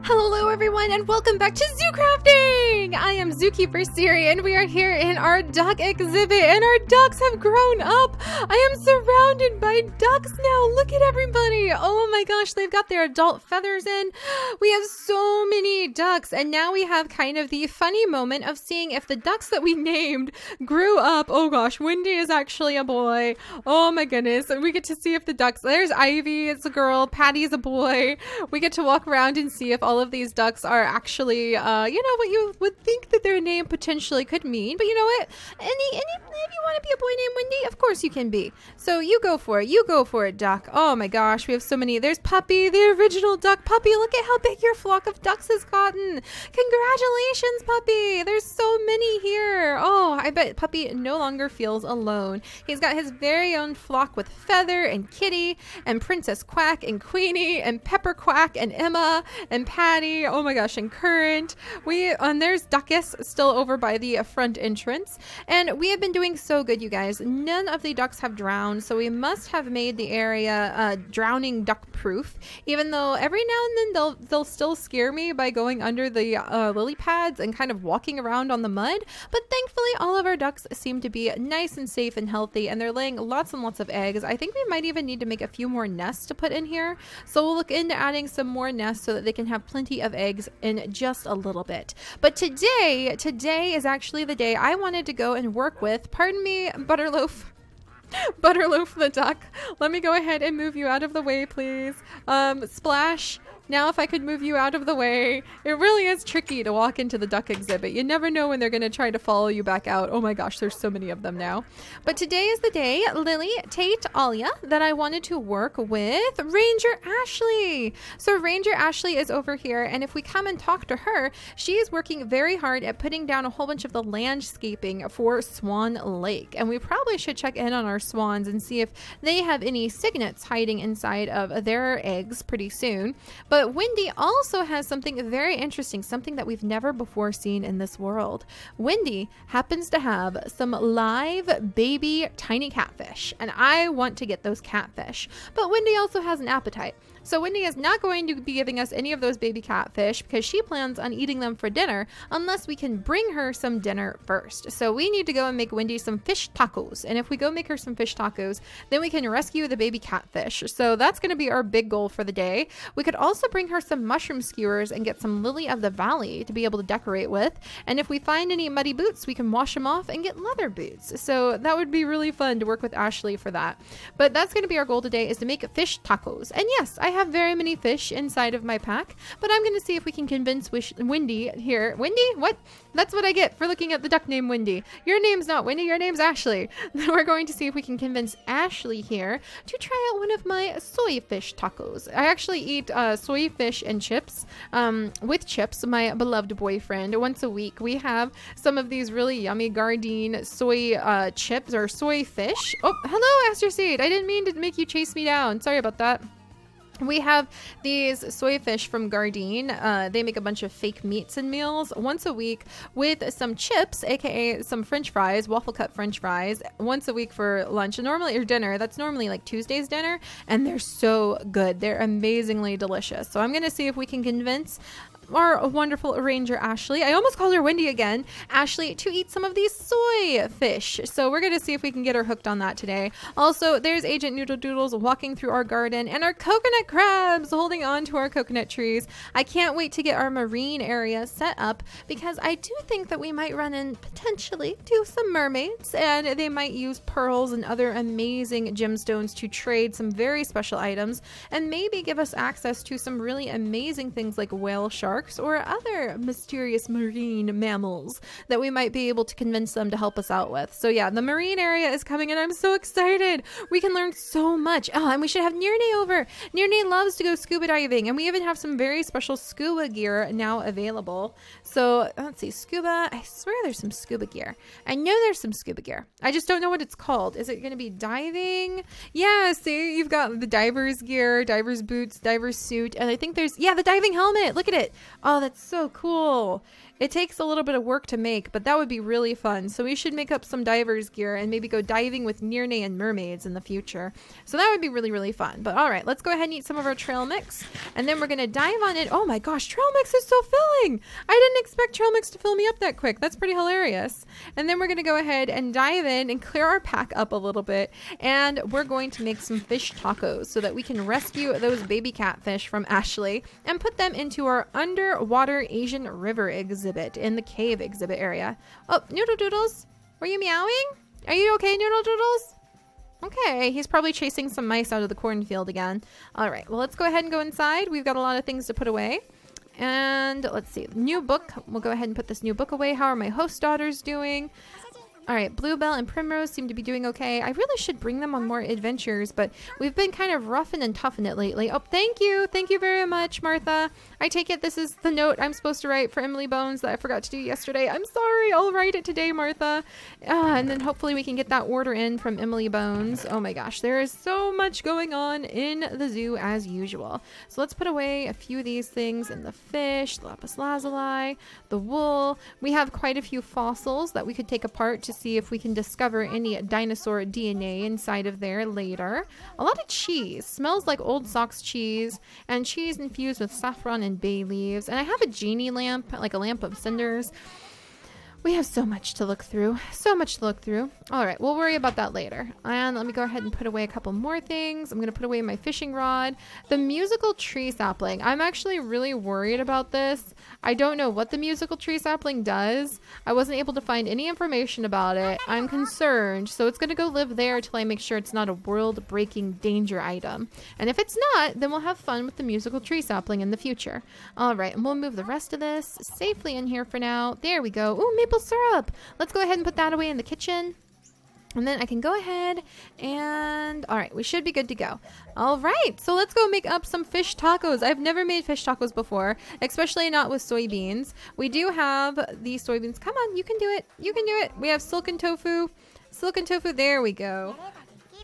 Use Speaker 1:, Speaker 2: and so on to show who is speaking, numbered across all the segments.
Speaker 1: Hello everyone and welcome back to Zoo Crafting! I am Zookeeper Seri and we are here in our duck exhibit and our ducks have grown up. I am surrounded by ducks now. Look at everybody. Oh my gosh, they've got their adult feathers in. We have so many ducks and now we have kind of the funny moment of seeing if the ducks that we named grew up. Oh gosh, Wendy is actually a boy. Oh my goodness. And we get to see if the ducks, there's Ivy, it's a girl, Patty's a boy. We get to walk around and see if all of these ducks are actually, what you would think that their name potentially could mean. But you know what? If you want to be a boy named Wendy, of course you can be. So you go for it. You go for it, duck. Oh my gosh, we have so many. There's Puppy, the original duck. Puppy, look at how big your flock of ducks has gotten. Congratulations, Puppy. There's so many here. Oh, I bet Puppy no longer feels alone. He's got his very own flock with Feather and Kitty and Princess Quack and Queenie and Pepper Quack and Emma and Patty. Oh my gosh, and Current. There's Duckus still over by the front entrance. And we have been doing so good, you guys. None of the ducks have drowned, so we must have made the area drowning duck proof. Even though every now and then they'll still scare me by going under the lily pads and kind of walking around on the mud. But thankfully, all of our ducks seem to be nice and safe and healthy, and they're laying lots and lots of eggs. I think we might even need to make a few more nests to put in here. So we'll look into adding some more nests so that they can have plenty of eggs in just a little bit. But today is actually the day I wanted to go and work with, pardon me, Butterloaf the duck. Let me go ahead and move you out of the way, please. Splash. Now, if I could move you out of the way. It really is tricky to walk into the duck exhibit. You never know when they're going to try to follow you back out. Oh my gosh, there's so many of them now. But today is the day, Lily, Tate, Alia, that I wanted to work with Ranger Ashley. So Ranger Ashley is over here, and if we come and talk to her, she is working very hard at putting down a whole bunch of the landscaping for Swan Lake. And we probably should check in on our swans and see if they have any cygnets hiding inside of their eggs pretty soon. But Wendy also has something very interesting, something that we've never before seen in this world. Wendy happens to have some live baby tiny catfish, and I want to get those catfish. But Wendy also has an appetite. So Wendy is not going to be giving us any of those baby catfish because she plans on eating them for dinner unless we can bring her some dinner first. So we need to go and make Wendy some fish tacos. And if we go make her some fish tacos, then we can rescue the baby catfish. So that's going to be our big goal for the day. We could also bring her some mushroom skewers and get some lily of the valley to be able to decorate with. And if we find any muddy boots, we can wash them off and get leather boots. So that would be really fun to work with Ashley for that. But that's going to be our goal today, is to make fish tacos. And yes, I have very many fish inside of my pack, but I'm going to see if we can convince Wendy here. Wendy? What? That's what I get for looking at the duck named Wendy. Your name's not Wendy, your name's Ashley. We're going to see if we can convince Ashley here to try out one of my soy fish tacos. I actually eat soy fish and chips with Chips, my beloved boyfriend. Once a week, we have some of these really yummy Gardein soy chips or soy fish. Oh, hello, Aster Seed. I didn't mean to make you chase me down. Sorry about that. We have these soy fish from Gardein. They make a bunch of fake meats and meals once a week with some chips, aka some French fries, waffle cut French fries, once a week for lunch and normally or dinner. That's normally like Tuesday's dinner, and they're so good. They're amazingly delicious. So I'm gonna see if we can convince our wonderful Ranger Ashley, I almost called her Wendy again, Ashley, to eat some of these soy fish. So we're going to see if we can get her hooked on that today. Also, there's Agent Noodle Doodles walking through our garden, and our coconut crabs holding on to our coconut trees. I can't wait to get our marine area set up because I do think that we might run in potentially to some mermaids, and they might use pearls and other amazing gemstones to trade some very special items and maybe give us access to some really amazing things like whale sharks or other mysterious marine mammals that we might be able to convince them to help us out with. So yeah, the marine area is coming and I'm so excited. We can learn so much. Oh, and we should have Nirne over. Nirne loves to go scuba diving, and we even have some very special scuba gear now available. So let's see, scuba. I swear there's some scuba gear. I know there's some scuba gear. I just don't know what it's called. Is it going to be diving? Yeah, see, you've got the diver's gear, diver's boots, diver's suit, and I think there's, yeah, the diving helmet. Look at it. Oh, that's so cool. It takes a little bit of work to make, but that would be really fun. So we should make up some diver's gear and maybe go diving with Nirne and mermaids in the future. So that would be really, really fun. But all right, let's go ahead and eat some of our trail mix. And then we're going to dive on it. Oh my gosh, trail mix is so filling. I didn't expect trail mix to fill me up that quick. That's pretty hilarious. And then we're going to go ahead and dive in and clear our pack up a little bit. And we're going to make some fish tacos so that we can rescue those baby catfish from Ashley and put them into our underwater Asian river exhibit in the cave exhibit area. Oh, Noodle Doodles, were you meowing? Are you okay, Noodle Doodles? Okay, he's probably chasing some mice out of the cornfield again. All right, well, let's go ahead and go inside. We've got a lot of things to put away. And let's see, new book. We'll go ahead and put this new book away. How are my host daughters doing? All right, Bluebell and Primrose seem to be doing okay. I really should bring them on more adventures, but we've been kind of roughing and toughing it lately. Oh, thank you. Thank you very much, Martha. I take it this is the note I'm supposed to write for Emily Bones that I forgot to do yesterday. I'm sorry. I'll write it today, Martha. And then hopefully we can get that order in from Emily Bones. Oh my gosh, there is so much going on in the zoo as usual. So let's put away a few of these things in the fish, the lapis lazuli, the wool. We have quite a few fossils that we could take apart to see if we can discover any dinosaur DNA inside of there later. A lot of cheese. Smells like old socks cheese, and cheese infused with saffron and bay leaves. And I have a genie lamp, like a lamp of cinders. We have so much to look through. So much to look through. All right, we'll worry about that later. And let me go ahead and put away a couple more things. I'm going to put away my fishing rod. The musical tree sapling. I'm actually really worried about this. I don't know what the musical tree sapling does. I wasn't able to find any information about it. I'm concerned. So it's going to go live there until I make sure it's not a world-breaking danger item. And if it's not, then we'll have fun with the musical tree sapling in the future. All right, and we'll move the rest of this safely in here for now. There we go. Ooh, maple syrup. Let's go ahead and put that away in the kitchen. And then I can go ahead and, all right, we should be good to go. All right, so let's go make up some fish tacos. I've never made fish tacos before, especially not with soybeans. We do have these soybeans. Come on, you can do it. You can do it. We have silken tofu. Silken tofu, there we go.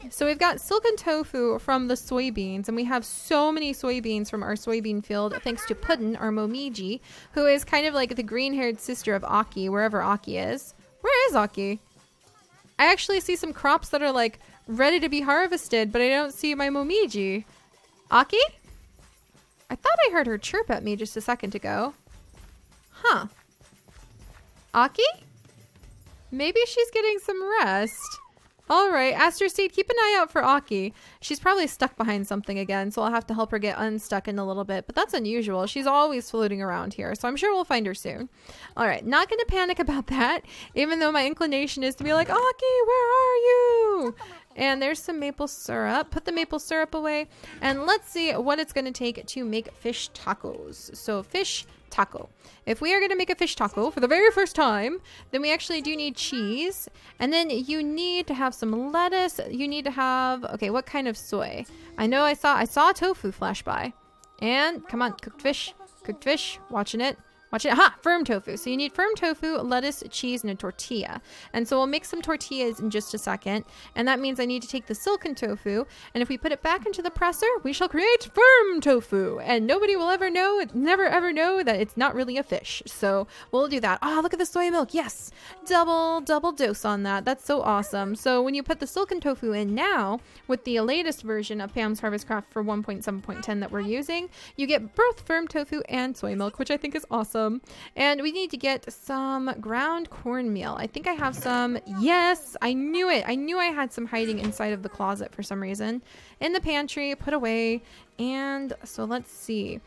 Speaker 1: So we've got silken tofu from the soybeans, and we have so many soybeans from our soybean field thanks to Puddin, our Momiji, who is kind of like the green-haired sister of Aki, wherever Aki is. Where is Aki? I actually see some crops that are like ready to be harvested, but I don't see my Momiji. Aki? I thought I heard her chirp at me just a second ago. Huh. Aki? Maybe she's getting some rest. All right, Aster Seed, keep an eye out for Aki. She's probably stuck behind something again, so I'll have to help her get unstuck in a little bit, but that's unusual. She's always floating around here, so I'm sure we'll find her soon. All right, not going to panic about that, even though my inclination is to be like, Aki, where are you? And there's some maple syrup. Put the maple syrup away, and let's see what it's going to take to make fish tacos. So fish taco. If we are going to make a fish taco for the very first time, then we actually do need cheese, and then you need to have some lettuce. You need to have, okay, what kind of soy? I know I saw tofu flash by. And come on, cooked fish, watching it. Watch it. Aha! Firm tofu. So you need firm tofu, lettuce, cheese, and a tortilla. And so we'll make some tortillas in just a second. And that means I need to take the silken tofu. And if we put it back into the presser, we shall create firm tofu. And nobody will ever know, never ever know that it's not really a fish. So we'll do that. Oh, look at the soy milk. Yes. Double dose on that. That's so awesome. So when you put the silken tofu in now, with the latest version of Pam's Harvest Craft for 1.7.10 that we're using, you get both firm tofu and soy milk, which I think is awesome. And we need to get some ground cornmeal. I think I have some. Yes, I knew it. I knew I had some hiding inside of the closet for some reason. In the pantry, put away. And so let's see.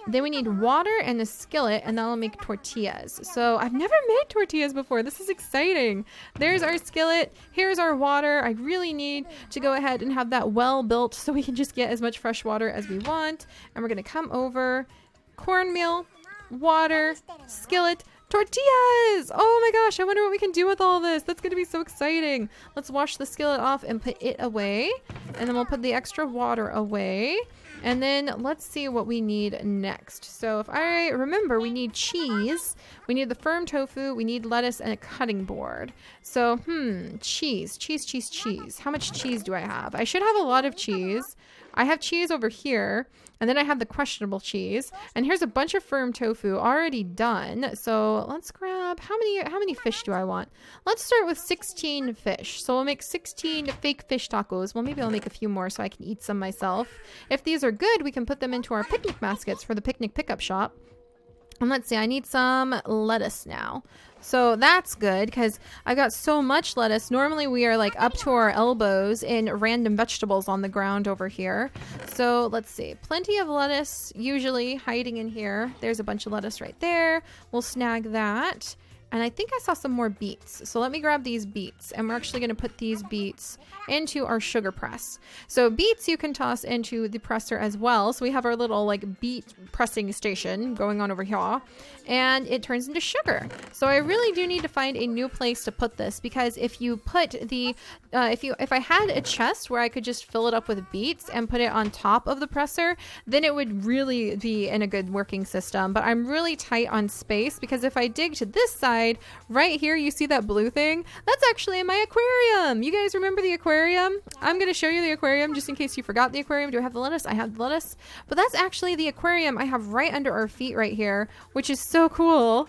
Speaker 1: Then we need water and a skillet, and that'll make tortillas. So I've never made tortillas before. This is exciting. There's our skillet. Here's our water. I really need to go ahead and have that well built so we can just get as much fresh water as we want. And we're going to come over. Cornmeal, water, skillet, tortillas. Oh my gosh, I wonder what we can do with all this. That's going to be so exciting. Let's wash the skillet off and put it away. And then we'll put the extra water away. And then let's see what we need next. So if I remember, we need cheese. We need the firm tofu. We need lettuce and a cutting board. So, cheese. How much cheese do I have? I should have a lot of cheese. I have cheese over here, and then I have the questionable cheese, and here's a bunch of firm tofu already done. So let's grab, how many fish do I want? Let's start with 16 fish. So we'll make 16 fake fish tacos. Well, maybe I'll make a few more so I can eat some myself. If these are good, we can put them into our picnic baskets for the picnic pickup shop. And let's see, I need some lettuce now. So that's good because I've got so much lettuce. Normally we are like up to our elbows in random vegetables on the ground over here. So let's see, plenty of lettuce usually hiding in here. There's a bunch of lettuce right there. We'll snag that. And I think I saw some more beets. So let me grab these beets, and we're actually going to put these beets into our sugar press. So beets you can toss into the presser as well. So we have our little like beet pressing station going on over here, and it turns into sugar. So I really do need to find a new place to put this, because if you put the if I had a chest where I could just fill it up with beets and put it on top of the presser, then it would really be in a good working system. But I'm really tight on space, because if I dig to this side right here, you see that blue thing? That's actually in my aquarium. You guys remember the aquarium? I'm going to show you the aquarium just in case you forgot the aquarium. Do I have the lettuce? I have the lettuce. But that's actually the aquarium I have right under our feet right here, which is so cool.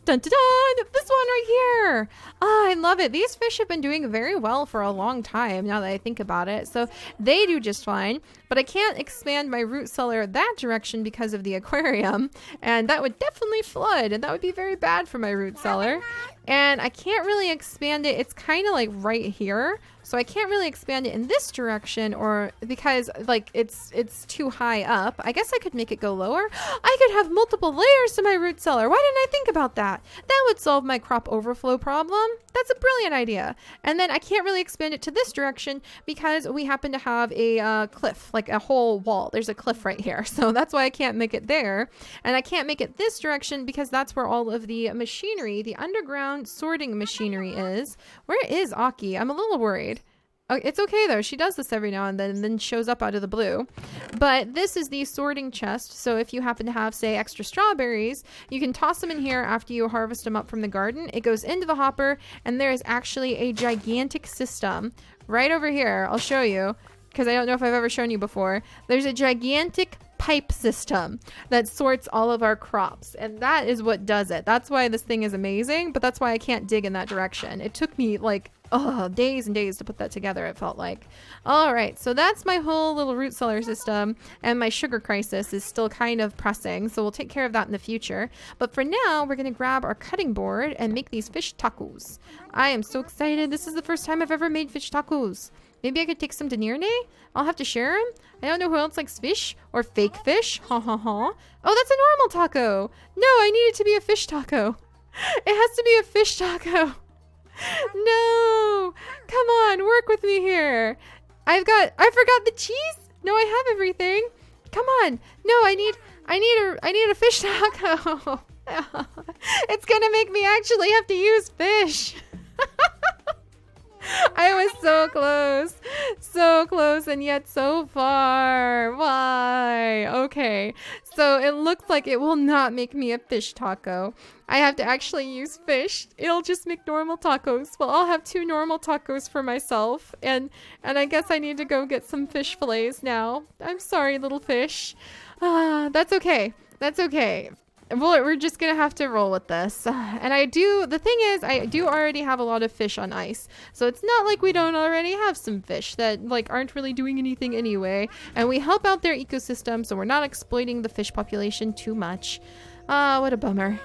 Speaker 1: Dun, dun, dun! This one right here. I love it. These fish have been doing very well for a long time now that I think about it. So they do just fine, but I can't expand my root cellar that direction because of the aquarium, and that would definitely flood, and that would be very bad for my root cellar. And I can't really expand it. It's kind of like right here. So I can't really expand it in this direction, or because like it's too high up. I guess I could make it go lower. I could have multiple layers to my root cellar. Why didn't I think about that? That would solve my crop overflow problem. That's a brilliant idea. And then I can't really expand it to this direction because we happen to have a cliff, like a whole wall. There's a cliff right here. So that's why I can't make it there. And I can't make it this direction because that's where all of the machinery, the underground sorting machinery is. Where is Aki? I'm a little worried. Oh, it's okay though. She does this every now and then shows up out of the blue. But this is the sorting chest. So if you happen to have, say, extra strawberries, you can toss them in here after you harvest them up from the garden. It goes into the hopper, and there is actually a gigantic system right over here. I'll show you, because I don't know if I've ever shown you before. There's a gigantic pipe system that sorts all of our crops, and that is what does it. That's why this thing is amazing, but that's why I can't dig in that direction. It took me like days and days to put that together, it felt like. All right, so that's my whole little root cellar system, and my sugar crisis is still kind of pressing, so we'll take care of that in the future. But for now, we're gonna grab our cutting board and make these fish tacos. I am so excited. This is the first time I've ever made fish tacos. Maybe I could take some to Nirne? I'll have to share them. I don't know who else likes fish or fake fish. Ha ha ha. Oh, that's a normal taco. No, I need it to be a fish taco. It has to be a fish taco. No, come on, work with me here. I forgot the cheese. No, I have everything. Come on. No, I need a fish taco. It's gonna make me actually have to use fish. I was so close, and yet so far. Why? Okay, so it looks like it will not make me a fish taco. I have to actually use fish. It'll just make normal tacos. Well, I'll have 2 normal tacos for myself, and I guess I need to go get some fish fillets now. I'm sorry, little fish. That's okay. That's okay. Well, we're just gonna have to roll with this. And the thing is, I do already have a lot of fish on ice. So it's not like we don't already have some fish that like aren't really doing anything anyway. And we help out their ecosystem, so we're not exploiting the fish population too much. What a bummer.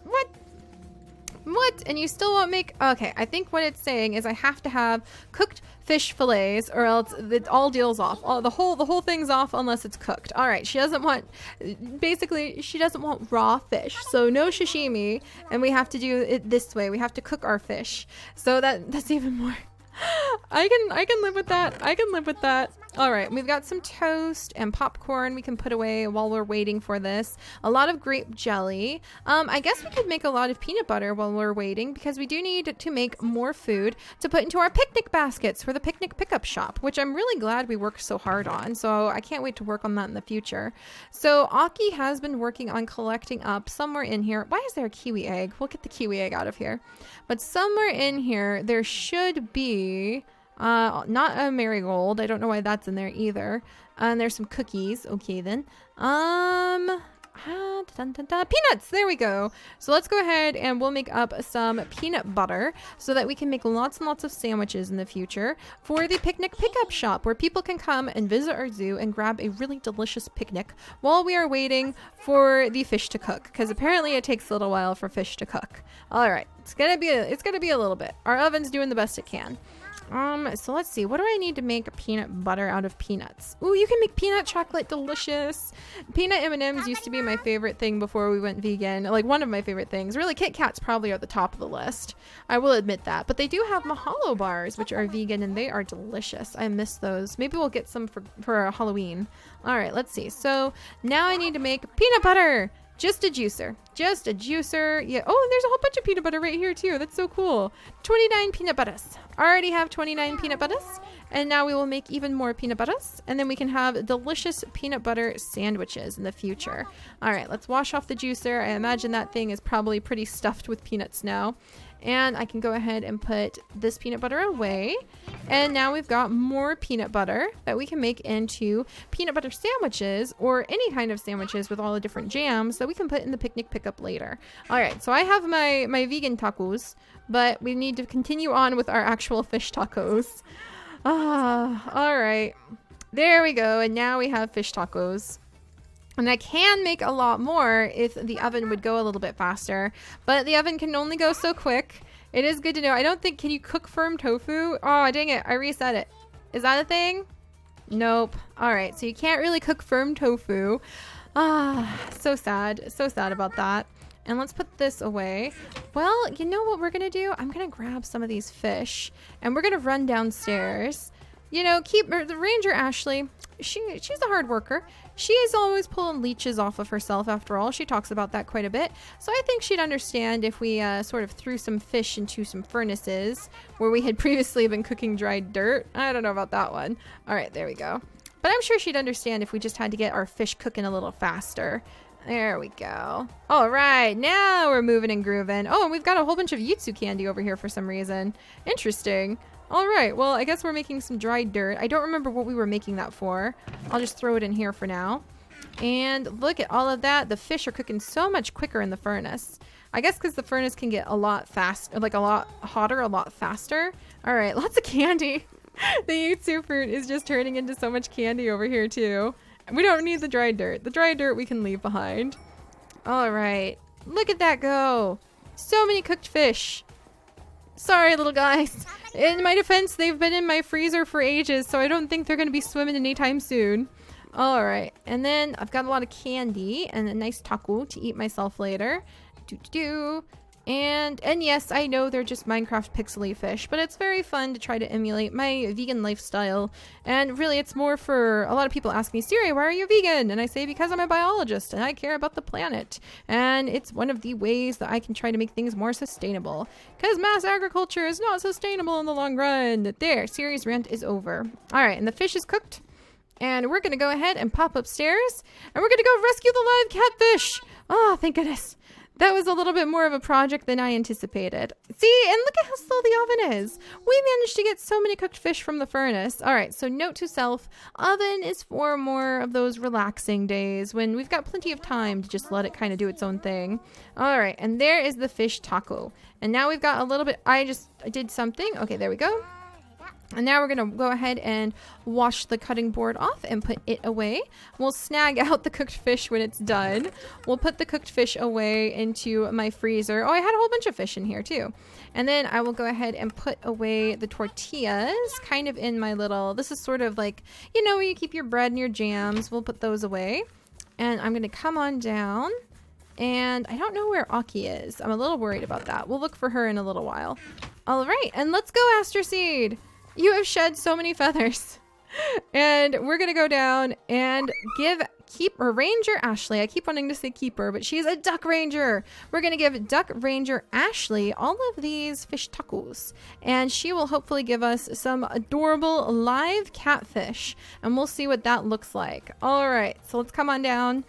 Speaker 1: What? And you still won't make... Okay, I think what it's saying is I have to have cooked fish fillets, or else it all deals off. The whole thing's off unless it's cooked. All right, she doesn't want raw fish, so no sashimi, and we have to do it this way. We have to cook our fish. So that's even more... I can live with that. I can live with that. All right, we've got some toast and popcorn we can put away while we're waiting for this. A lot of grape jelly. I guess we could make a lot of peanut butter while we're waiting, because we do need to make more food to put into our picnic baskets for the picnic pickup shop, which I'm really glad we worked so hard on. So I can't wait to work on that in the future. So Aki has been working on collecting up somewhere in here. Why is there a kiwi egg? We'll get the kiwi egg out of here. But somewhere in here, there should be... Not a marigold. I don't know why that's in there either. And there's some cookies. Okay, then. Peanuts! There we go. So let's go ahead and we'll make up some peanut butter so that we can make lots and lots of sandwiches in the future for the picnic pickup shop where people can come and visit our zoo and grab a really delicious picnic while we are waiting for the fish to cook, because apparently it takes a little while for fish to cook. All right, it's gonna be a little bit. Our oven's doing the best it can. So let's see. What do I need to make peanut butter out of peanuts? Ooh, you can make peanut chocolate. Delicious. Peanut M&Ms used to be my favorite thing before we went vegan. Like one of my favorite things. Really, Kit Kats probably are the top of the list. I will admit that. But they do have Mahalo bars, which are vegan, and they are delicious. I miss those. Maybe we'll get some for Halloween. All right, let's see. So now I need to make peanut butter. Just a juicer. Just a juicer. Yeah. Oh, and there's a whole bunch of peanut butter right here too. That's so cool. 29 peanut butters. Already have 29 peanut butters. And now we will make even more peanut butters. And then we can have delicious peanut butter sandwiches in the future. All right, let's wash off the juicer. I imagine that thing is probably pretty stuffed with peanuts now. And I can go ahead and put this peanut butter away. And now we've got more peanut butter that we can make into peanut butter sandwiches or any kind of sandwiches with all the different jams that we can put in the picnic pickup later. All right, so I have my vegan tacos, but we need to continue on with our actual fish tacos. All right. There we go. And now we have fish tacos. And I can make a lot more if the oven would go a little bit faster, but the oven can only go so quick. It is good to know. I don't think, can you cook firm tofu? Oh, dang it. I reset it. Is that a thing? Nope. All right. So you can't really cook firm tofu. So sad. So sad about that. And let's put this away. Well, you know what we're going to do? I'm going to grab some of these fish and we're going to run downstairs. You know, the Ranger Ashley, she's a hard worker. She is always pulling leeches off of herself after all. She talks about that quite a bit. So I think she'd understand if we sort of threw some fish into some furnaces where we had previously been cooking dried dirt. I don't know about that one. All right, there we go. But I'm sure she'd understand if we just had to get our fish cooking a little faster. There we go. All right, now we're moving and grooving. Oh, and we've got a whole bunch of Yutsu candy over here for some reason. Interesting. All right, well, I guess we're making some dried dirt. I don't remember what we were making that for. I'll just throw it in here for now. And look at all of that. The fish are cooking so much quicker in the furnace. I guess because the furnace can get a lot like a lot hotter, a lot faster. All right, lots of candy. The Yutsu fruit is just turning into so much candy over here too. We don't need the dried dirt. The dried dirt we can leave behind. All right, look at that go. So many cooked fish. Sorry, little guys. In my defense, they've been in my freezer for ages, so I don't think they're going to be swimming anytime soon. All right. And then I've got a lot of candy and a nice taco to eat myself later. And yes, I know they're just Minecraft pixely fish, but it's very fun to try to emulate my vegan lifestyle. And really, it's more for a lot of people ask me, Seri, why are you vegan? And I say, because I'm a biologist and I care about the planet. And it's one of the ways that I can try to make things more sustainable. Because mass agriculture is not sustainable in the long run. There, Seri's rant is over. All right, and the fish is cooked. And we're going to go ahead and pop upstairs. And we're going to go rescue the live catfish. Oh, thank goodness. That was a little bit more of a project than I anticipated. See, and look at how slow the oven is. We managed to get so many cooked fish from the furnace. All right, so note to self, oven is for more of those relaxing days when we've got plenty of time to just let it kind of do its own thing. All right, and there is the fish taco. And now we've got a little bit, I did something. Okay, there we go. And now we're going to go ahead and wash the cutting board off and put it away. We'll snag out the cooked fish when it's done. We'll put the cooked fish away into my freezer. Oh, I had a whole bunch of fish in here too. And then I will go ahead and put away the tortillas kind of in my little, this is sort of like, you know, where you keep your bread and your jams. We'll put those away. And I'm going to come on down. And I don't know where Aki is. I'm a little worried about that. We'll look for her in a little while. All right. And let's go, Aster Seed. You have shed so many feathers. And we're going to go down and Ranger Ashley. I keep wanting to say keeper, but she's a duck ranger. We're going to give Duck Ranger Ashley all of these fish tacos. And she will hopefully give us some adorable live catfish. And we'll see what that looks like. All right, so let's come on down.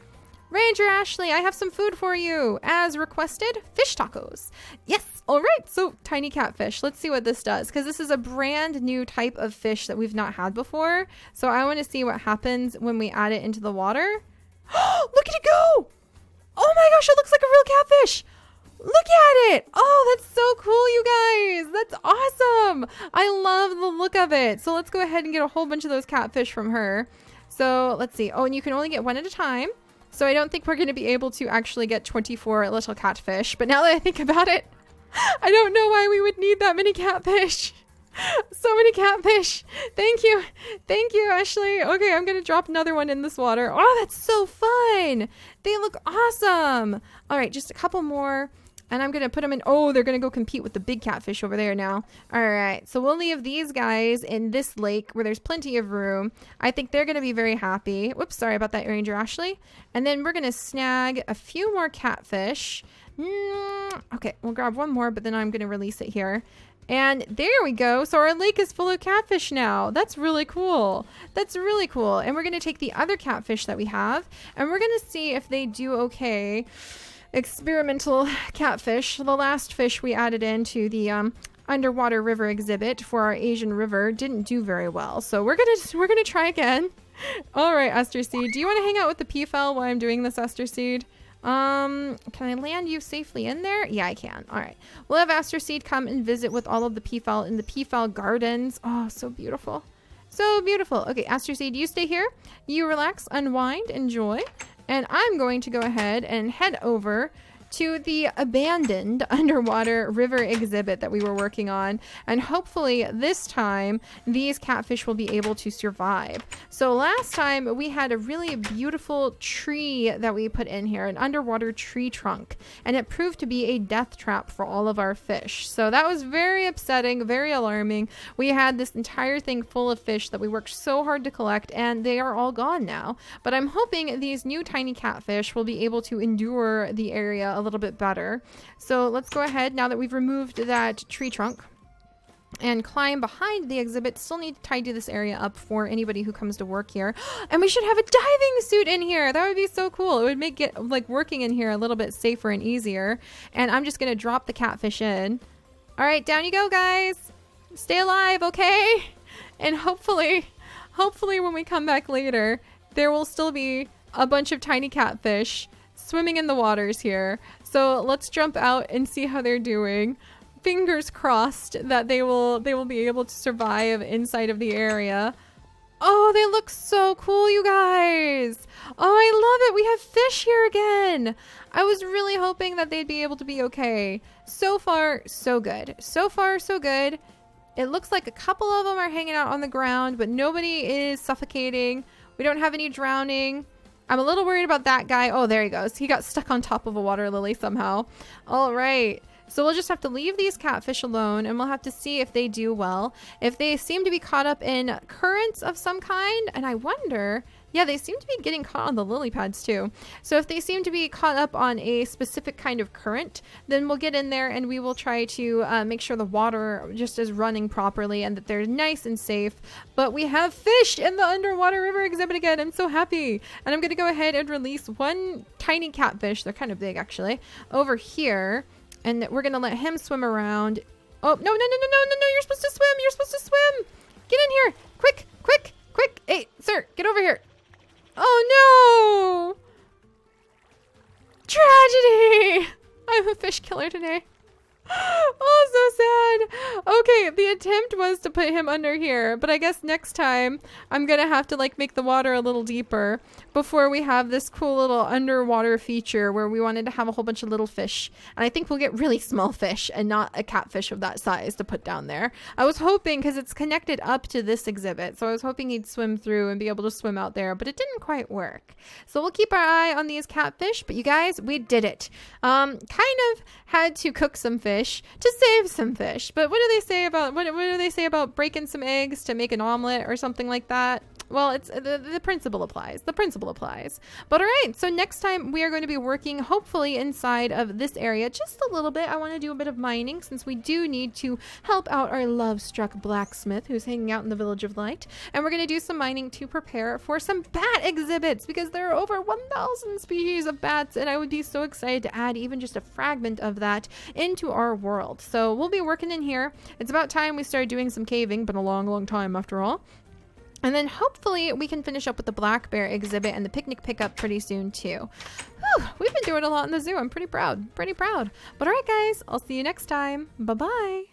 Speaker 1: Ranger Ashley, I have some food for you. As requested, fish tacos. Yes. All right. So tiny catfish. Let's see what this does, because this is a brand new type of fish that we've not had before. So I want to see what happens when we add it into the water. Look at it go. Oh my gosh, it looks like a real catfish. Look at it. Oh, that's so cool, you guys. That's awesome. I love the look of it. So let's go ahead and get a whole bunch of those catfish from her. So let's see. Oh, and you can only get one at a time. So I don't think we're going to be able to actually get 24 little catfish. But now that I think about it, I don't know why we would need that many catfish. So many catfish. Thank you. Thank you, Ashley. Okay, I'm going to drop another one in this water. Oh, that's so fun. They look awesome. All right, just a couple more. And I'm going to put them in. Oh, they're going to go compete with the big catfish over there now. All right. So we'll leave these guys in this lake where there's plenty of room. I think they're going to be very happy. Whoops. Sorry about that, Ranger Ashley. And then we're going to snag a few more catfish. Okay. We'll grab one more, but then I'm going to release it here. And there we go. So our lake is full of catfish now. That's really cool. That's really cool. And we're going to take the other catfish that we have, and we're going to see if they do okay. Experimental catfish, the last fish we added into the underwater river exhibit for our Asian river, didn't do very well. So we're gonna try again. All right, Esther Seed, do you want to hang out with the peafowl while I'm doing this, Esther Seed? Can I land you safely in there? Yeah, I can. All right, we'll have Esther Seed come and visit with all of the peafowl in the peafowl gardens. Oh, so beautiful. So beautiful. Okay, Esther Seed, you stay here. You relax, unwind, enjoy. And I'm going to go ahead and head over to the abandoned underwater river exhibit that we were working on. And hopefully this time these catfish will be able to survive. So last time we had a really beautiful tree that we put in here, an underwater tree trunk, and it proved to be a death trap for all of our fish. So that was very upsetting, very alarming. We had this entire thing full of fish that we worked so hard to collect, and they are all gone now. But I'm hoping these new tiny catfish will be able to endure the area a little bit better. So let's go ahead, now that we've removed that tree trunk, and climb behind the exhibit. Still need to tidy this area up for anybody who comes to work here. And we should have a diving suit in here. That would be so cool. It would make it like working in here a little bit safer and easier. And I'm just going to drop the catfish in. All right, down you go, guys. Stay alive, okay? And hopefully when we come back later, there will still be a bunch of tiny catfish swimming in the waters here. So let's jump out and see how they're doing. Fingers crossed that they will be able to survive inside of the area. Oh, they look so cool, you guys. Oh, I love it. We have fish here again. I was really hoping that they'd be able to be okay. So far, so good. So far, so good. It looks like a couple of them are hanging out on the ground, but nobody is suffocating. We don't have any drowning. I'm a little worried about that guy. Oh, there he goes. He got stuck on top of a water lily somehow. All right. So we'll just have to leave these catfish alone, and we'll have to see if they do well. If they seem to be caught up in currents of some kind, and I wonder, yeah, they seem to be getting caught on the lily pads too. So if they seem to be caught up on a specific kind of current, then we'll get in there and we will try to make sure the water just is running properly and that they're nice and safe. But we have fish in the underwater river exhibit again. I'm so happy. And I'm going to go ahead and release one tiny catfish. They're kind of big actually, over here. And we're going to let him swim around. Oh, no, you're supposed to swim. You're supposed to swim. Get in here. Quick, quick, quick. Hey, sir, get over here. Oh, no. Tragedy. I'm a fish killer today. Oh, so sad. Okay, the attempt was to put him under here, but I guess next time I'm gonna have to like make the water a little deeper before we have this cool little underwater feature where we wanted to have a whole bunch of little fish. And I think we'll get really small fish and not a catfish of that size to put down there. I was hoping, because it's connected up to this exhibit, so I was hoping he'd swim through and be able to swim out there, but it didn't quite work. So we'll keep our eye on these catfish, but you guys, we did it. Kind of had to cook some fish fish to save some fish. But what do they say about what do they say about breaking some eggs to make an omelet or something like that? Well, it's the principle applies. The principle applies. But all right, so next time we are going to be working hopefully inside of this area just a little bit. I want to do a bit of mining since we do need to help out our love-struck blacksmith who's hanging out in the Village of Light. And we're going to do some mining to prepare for some bat exhibits because there are over 1,000 species of bats, and I would be so excited to add even just a fragment of that into our world. So we'll be working in here. It's about time we started doing some caving. Been a long time after all. And then hopefully we can finish up with the black bear exhibit and the picnic pickup pretty soon too. Whew, we've been doing a lot in the zoo. I'm pretty proud. But all right, guys, I'll see you next time. Bye-bye.